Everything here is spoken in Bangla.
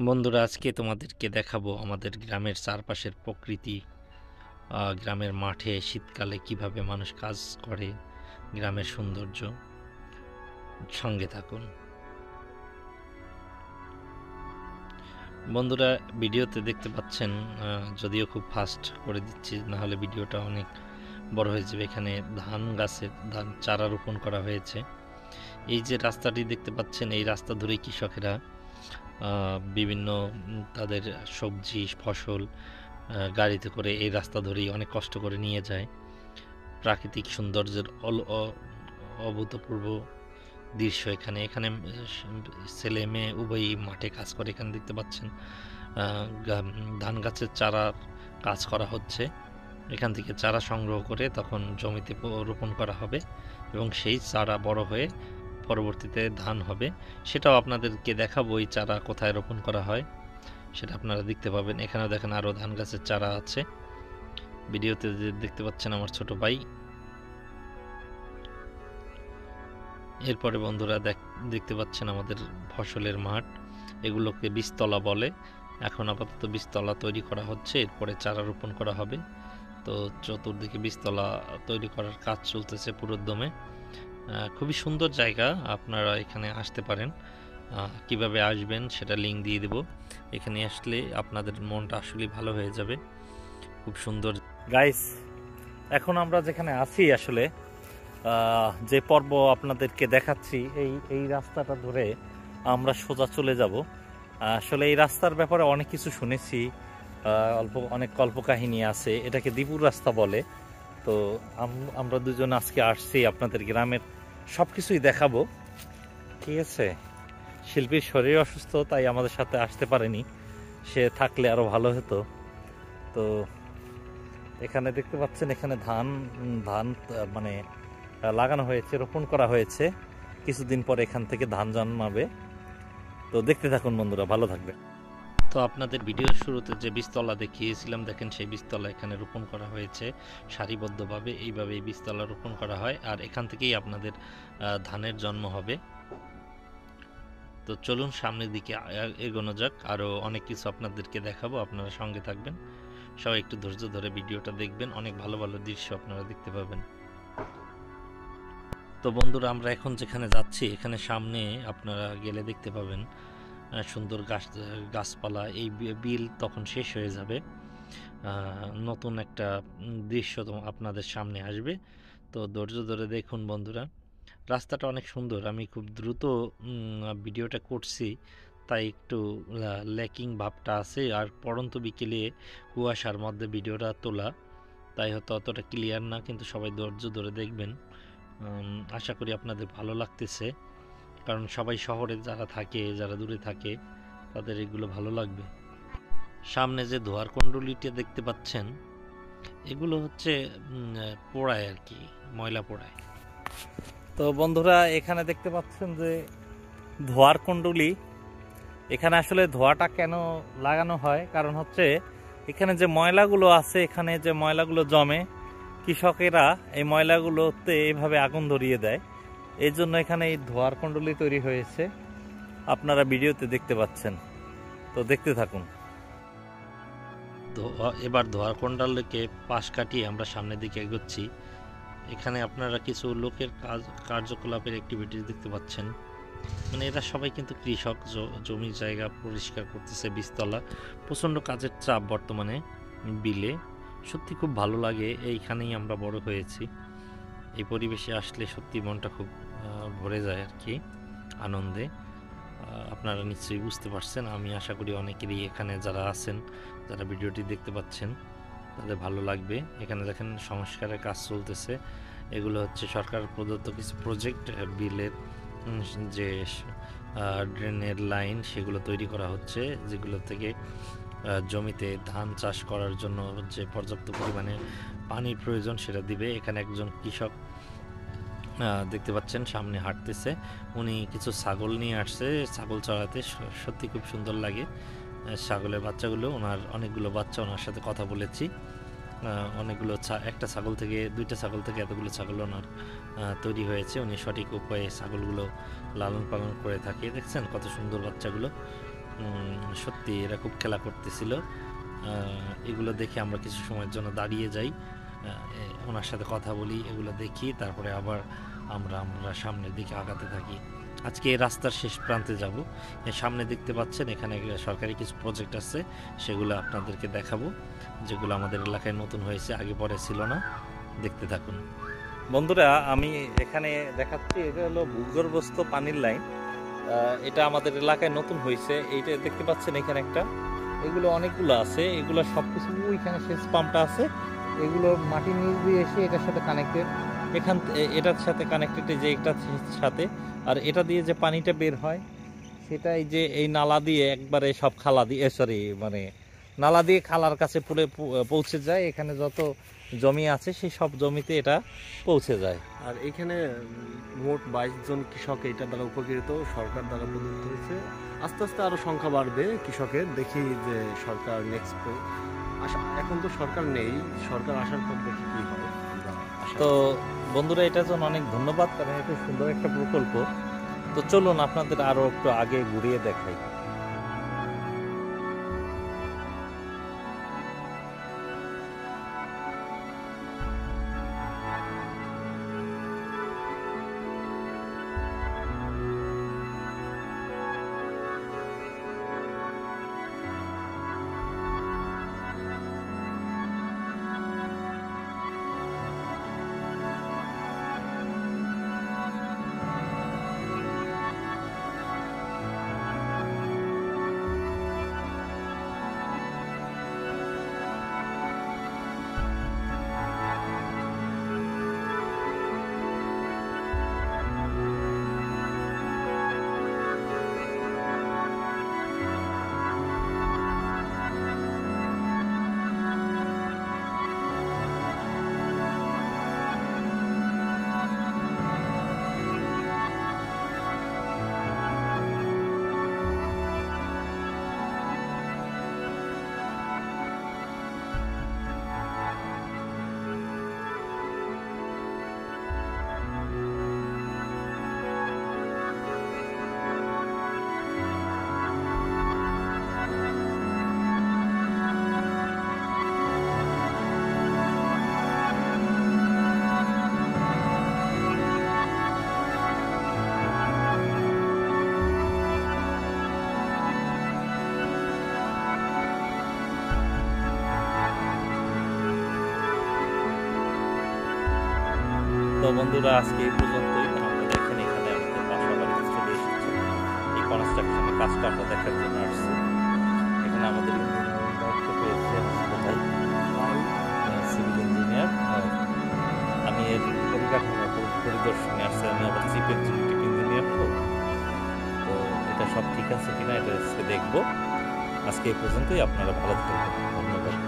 বন্ধুরা, আজকে তোমাদেরকে দেখাবো আমাদের গ্রামের চারপাশের প্রকৃতি। গ্রামের মাঠে শীতকালে কিভাবে মানুষ কাজ করে, গ্রামের সৌন্দর্য। সঙ্গে থাকুন বন্ধুরা। ভিডিওতে দেখতে পাচ্ছেন, যদিও খুব ফাস্ট করে দিচ্ছি, না হলে ভিডিওটা অনেক বড় হয়ে যাবে। এখানে ধান গাছের চারা রোপণ করা হয়েছে। এই যে রাস্তাটি দেখতে পাচ্ছেন, এই রাস্তা ধরেই কৃষকেরা বিভিন্ন তাদের সবজি ফসল গাড়িতে করে এই রাস্তা ধরেই অনেক কষ্ট করে নিয়ে যায়। প্রাকৃতিক সৌন্দর্যের অভূতপূর্ব দৃশ্য। এখানে এখানে ছেলে মেয়ে উভয়ই মাঠে কাজ করে। এখানে দেখতে পাচ্ছেন ধান গাছের চারার কাজ করা হচ্ছে। এখান থেকে চারা সংগ্রহ করে তখন জমিতে রোপণ করা হবে এবং সেই চারা বড় হয়ে পরবর্তীতে ধান হবে। সেটাও আপনাদেরকে দেখাবো, এই চারা কোথায় রোপণ করা হয় সেটা আপনারা দেখতে পাবেন। এখানেও দেখেন আরও ধান গাছের চারা আছে। ভিডিওতে দেখতে পাচ্ছেন আমার ছোট ভাই। এরপরে বন্ধুরা দেখতে পাচ্ছেন আমাদের ফসলের মাঠ। এগুলোকে বীজতলা বলে। এখন আপাতত বীজতলা তৈরি করা হচ্ছে, এরপরে চারা রোপণ করা হবে। তো চতুর্দিকে বীজতলা তৈরি করার কাজ চলতেছে পুরোদমে। খুবই সুন্দর জায়গা, আপনারা এখানে আসতে পারেন। কিভাবে আসবেন সেটা লিঙ্ক দিয়ে দেব। এখানে আসলে আপনাদের মনটা আসলে ভালো হয়ে যাবে। খুব সুন্দর গাইস। এখন আমরা যেখানে আছি আসলে যে পর্ব আপনাদেরকে দেখাচ্ছি, এই রাস্তাটা ধরে আমরা সোজা চলে যাব। আসলে এই রাস্তার ব্যাপারে অনেক কিছু শুনেছি, অনেক কল্পকাহিনী আছে। এটাকে দীপুর রাস্তা বলে। তো আমরা দুজন আজকে আসছি আপনাদের গ্রামের সব কিছুই দেখাবো, ঠিক আছে। শিল্পীর শরীর অসুস্থ, তাই আমাদের সাথে আসতে পারেনি। সে থাকলে আরো ভালো হতো। তো এখানে দেখতে পাচ্ছেন, এখানে ধান ধান মানে লাগানো হয়েছে, রোপণ করা হয়েছে। কিছুদিন পর এখান থেকে ধান জন্মাবে। তো দেখতে থাকুন বন্ধুরা, ভালো থাকবে। তো আপনাদের ভিডিওর শুরুতে যে বীজতলা দেখিয়েছিলাম, দেখেন সেই বীজতলা এখানে রোপণ করা হয়েছে সারিবদ্ধভাবে। এইভাবে এই বীজতলা রোপণ করা হয়, আর এখান থেকেই আপনাদের ধানের জন্ম হবে। তো চলুন সামনের দিকে এগোনো যাক। আরও অনেক কিছু আপনাদেরকে দেখাবো, আপনারা সঙ্গে থাকবেন। সবাই একটু ধৈর্য ধরে ভিডিওটা দেখবেন, অনেক ভালো ভালো দৃশ্য আপনারা দেখতে পাবেন। তো বন্ধুরা, আমরা এখন যেখানে যাচ্ছি, এখানে সামনে আপনারা গেলে দেখতে পাবেন সুন্দর গাছপালা। এই বিল তখন শেষ হয়ে যাবে, নতুন একটা দৃশ্য আপনাদের সামনে আসবে। তো ধৈর্য ধরে দেখুন বন্ধুরা। রাস্তাটা অনেক সুন্দর। আমি খুব দ্রুত ভিডিওটা করছি, তাই একটু ল্যাকিং ভাবটা আছে। আর পড়ন্ত বিকেলে কুয়াশার মধ্যে ভিডিওটা তোলা, তাই হয়তো অতটা ক্লিয়ার না, কিন্তু সবাই ধৈর্য ধরে দেখবেন। আশা করি আপনাদের ভালো লাগতেছে, কারণ সবাই শহরে যারা থাকে, যারা দূরে থাকে, তাদের এগুলো ভালো লাগবে। সামনে যে ধোয়ার কুণ্ডলীটা দেখতে পাচ্ছেন, এগুলো হচ্ছে পোড়ায় আর কি, ময়লা পোড়ায়। তো বন্ধুরা, এখানে দেখতে পাচ্ছেন যে ধোয়ার কুণ্ডলী। এখানে আসলে ধোয়াটা কেন লাগানো হয়, কারণ হচ্ছে এখানে যে ময়লাগুলো আছে, এখানে যে ময়লাগুলো জমে, কৃষকেরা এই ময়লাগুলোতে এইভাবে আগুন ধরিয়ে দেয়। এই জন্য এখানে এই ধোয়ার কুণ্ডলী তৈরি হয়েছে, আপনারা ভিডিওতে দেখতে পাচ্ছেন। তো দেখতে থাকুন। এবার ধোয়ার কুণ্ডলীকে পাশ কাটিয়ে আমরা সামনের দিকে এগোচ্ছি। এখানে আপনারা কিছু লোকের কার্যকলাপের অ্যাক্টিভিটিস দেখতে পাচ্ছেন। মানে এরা সবাই কিন্তু কৃষক, জমি জায়গা পরিষ্কার করতেছে। বীজতলা, প্রচণ্ড কাজের চাপ বর্তমানে বিলে। সত্যি খুব ভালো লাগে। এইখানেই আমরা বড় হয়েছি। এই পরিবেশে আসলে সত্যি মনটা খুব ভরে যায় আর কি, আনন্দে। আপনারা নিশ্চয়ই বুঝতে পারছেন। আমি আশা করি অনেকেরই এখানে যারা আছেন, যারা ভিডিওটি দেখতে পাচ্ছেন, তাদের ভালো লাগবে। এখানে দেখেন সংস্কারের কাজ চলতেছে। এগুলো হচ্ছে সরকার প্রদত্ত কিছু প্রজেক্ট। বিলের যে ড্রেনের লাইন, সেগুলো তৈরি করা হচ্ছে, যেগুলো থেকে জমিতে ধান চাষ করার জন্য যে পর্যাপ্ত পরিমাণে পানির প্রয়োজন সেটা দিবে। এখানে একজন কৃষক দেখতে পাচ্ছেন সামনে হাঁটতেছে। উনি কিছু ছাগল নিয়ে আসছে ছাগল চড়াতে। সত্যি খুব সুন্দর লাগে ছাগলের বাচ্চাগুলো। ওনার অনেকগুলো বাচ্চা, ওনার সাথে কথা বলেছি। অনেকগুলো একটা ছাগল থেকে, দুইটা ছাগল থেকে এতগুলো ছাগল ওনার তৈরি হয়েছে। উনি সঠিক উপায়ে ছাগলগুলো লালন পালন করে থাকে। দেখছেন কত সুন্দর বাচ্চাগুলো। সত্যি এরা খুব খেলা করতেছিল। এগুলো দেখে আমরা কিছু সময়ের জন্য দাঁড়িয়ে যাই, ওনার সাথে কথা বলি, এগুলো দেখি, তারপরে আবার আমরা সামনের দিকে আগাতে থাকি। আজকে এই রাস্তার শেষ প্রান্তে যাব। সামনে দেখতে পাচ্ছেন এখানে সরকারি কিছু প্রজেক্ট আছে, সেগুলো আপনাদেরকে দেখাবো, যেগুলো আমাদের এলাকায় নতুন হয়েছে, আগে পরে ছিল না। দেখতে থাকুন বন্ধুরা। আমি এখানে দেখাচ্ছি, এটা হলো ভূগর্ভস্থ পানির লাইন। এটা আমাদের এলাকায় নতুন হয়েছে। এইটা দেখতে পাচ্ছেন এখানে একটা, এগুলো অনেকগুলো আছে, এগুলো সব কিছু ওইখানে সেচ পাম্পটা আছে, এগুলো মাটির নিচ দিয়ে এসে এটার সাথে কানেক্টেড, এটার সাথে কানেক্টেড, যে এটার সাথে, আর এটা দিয়ে যে পানিটা বের হয় সেটা এই যে এই নালা দিয়ে একবারে সব খালা দিয়ে, সরি মানে নালা দিয়ে খালার কাছে পুরো পৌঁছে যায়। এখানে যত জমি আছে সেই সব জমিতে এটা পৌঁছে যায়। আর এখানে মোট 22 জন কৃষক এটা দ্বারা উপকৃত, সরকার দ্বারা প্রদত্ত হয়েছে। আস্তে আস্তে আরো সংখ্যা বাড়বে কৃষকের, দেখি যে সরকার নেক্সট এখন তো সরকার নেই, সরকার আসার পর দেখি কি হয়। তো বন্ধুরা, এটার জন্য অনেক ধন্যবাদ, কারণ এটা সুন্দর একটা প্রকল্প। তো চলুন আপনাদের আরো একটু আগে ঘুরিয়ে দেখাই। তো বন্ধুরা, আজকে এই পর্যন্তই। আমরা দেখেন এখানে আমাদের বাসা বাড়িতে চলে এসেছি, এই কনস্ট্রাকশনের কাজটা আমরা দেখার জন্য আসছি। এখানে আমাদের দায়িত্ব পেয়েছে সিভিল ইঞ্জিনিয়ার, আমি এর পরিকাঠামো পরিদর্শনে আসছি। আমি আবার চিফ এক্সিকিউটিভ ইঞ্জিনিয়ার, তো এটা সব ঠিক আছে কিনা এটা দেখবো। আজকে এই পর্যন্তই, আপনারা ভালো থাকবেন, ধন্যবাদ।